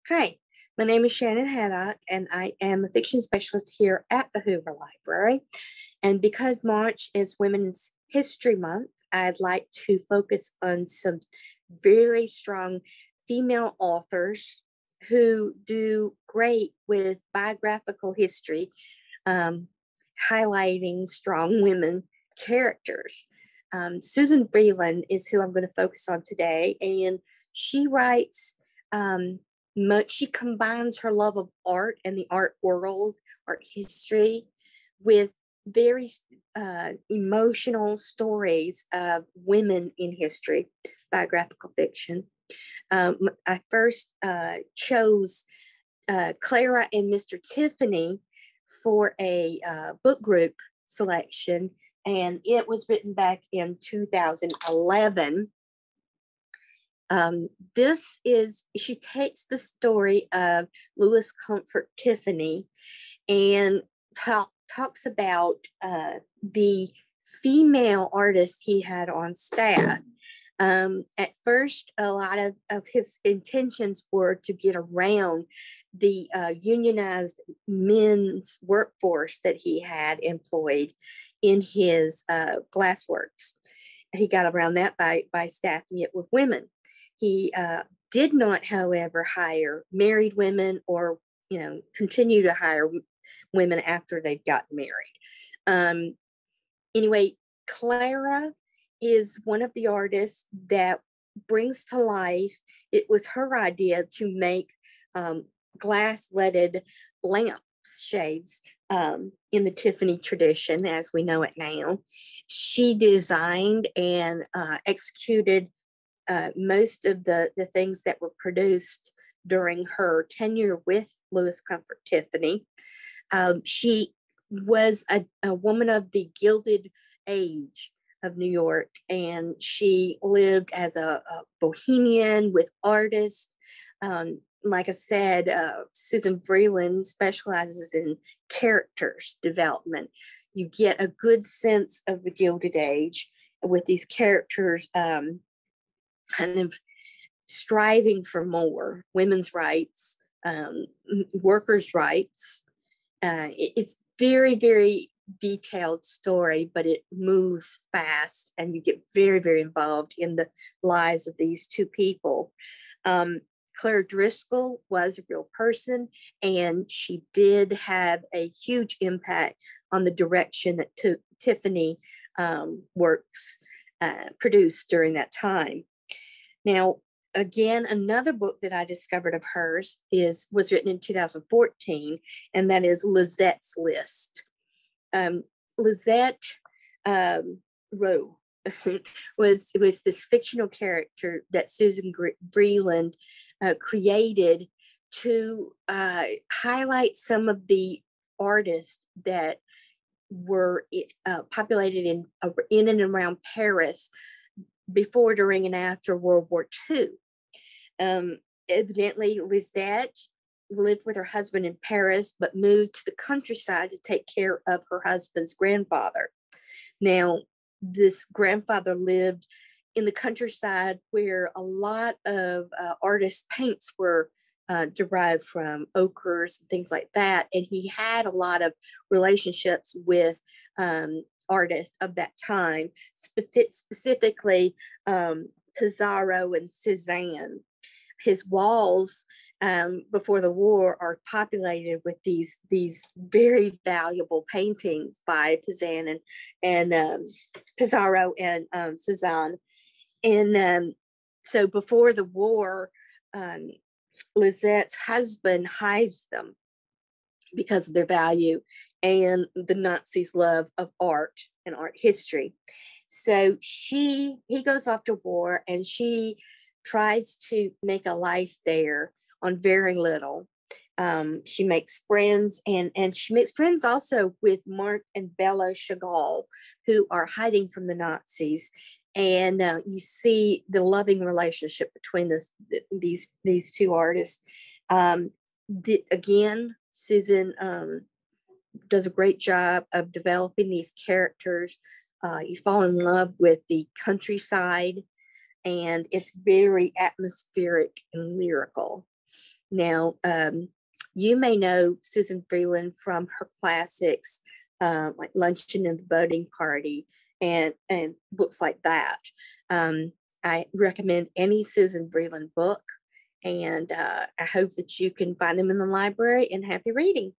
Hi, my name is Shannon Haddock, and I am a fiction specialist here at the Hoover Library. And because March is Women's History Month, I'd like to focus on some very strong female authors who do great with biographical history, highlighting strong women characters. Susan Vreeland is who I'm going to focus on today, and she writes she combines her love of art and the art world, art history, with very emotional stories of women in history, biographical fiction. I first chose Clara and Mr Tiffany for a book group selection, and it was written back in 2011. She takes the story of Louis Comfort Tiffany and talks about the female artists he had on staff. At first, a lot of his intentions were to get around the unionized men's workforce that he had employed in his glassworks. He got around that by staffing it with women. He did not, however, hire married women or, continue to hire women after they've gotten married. Anyway, Clara is one of the artists that brings to life, it was her idea to make glass-leaded lampshades in the Tiffany tradition as we know it now. She designed and executed most of the things that were produced during her tenure with Louis Comfort Tiffany. She was a woman of the Gilded Age of New York, and she lived as a bohemian with artists. Like I said, Susan Vreeland specializes in characters development. You get a good sense of the Gilded Age with these characters kind of striving for more, women's rights, workers' rights. It's very, very detailed story, but it moves fast and you get very, very involved in the lives of these two people. Clara Driscoll was a real person, and she did have a huge impact on the direction that Tiffany works produced during that time. Now, again, another book that I discovered of hers was written in 2014, and that is Lizette's List. Lisette Roux was this fictional character that Susan Vreeland created to highlight some of the artists that were populated in and around Paris before, during, and after World War II. Evidently, Lisette lived with her husband in Paris, but moved to the countryside to take care of her husband's grandfather. Now, this grandfather lived in the countryside where a lot of artists' paints were derived from ochres and things like that. And he had a lot of relationships with artists of that time, specifically Pissarro and Cezanne. His walls before the war are populated with these very valuable paintings by Cezanne and Pissarro and Cezanne. And so before the war, Lizette's husband hides them because of their value and the Nazis' love of art and art history. So he goes off to war, and she tries to make a life there on very little. She makes friends, and she makes friends also with Mark and Bella Chagal, who are hiding from the Nazis. And you see the loving relationship between these two artists. Again, Susan does a great job of developing these characters. You fall in love with the countryside, and it's very atmospheric and lyrical. Now, you may know Susan Vreeland from her classics, like Luncheon and the Boating Party, and books like that. I recommend any Susan Vreeland book, and I hope that you can find them in the library, and happy reading.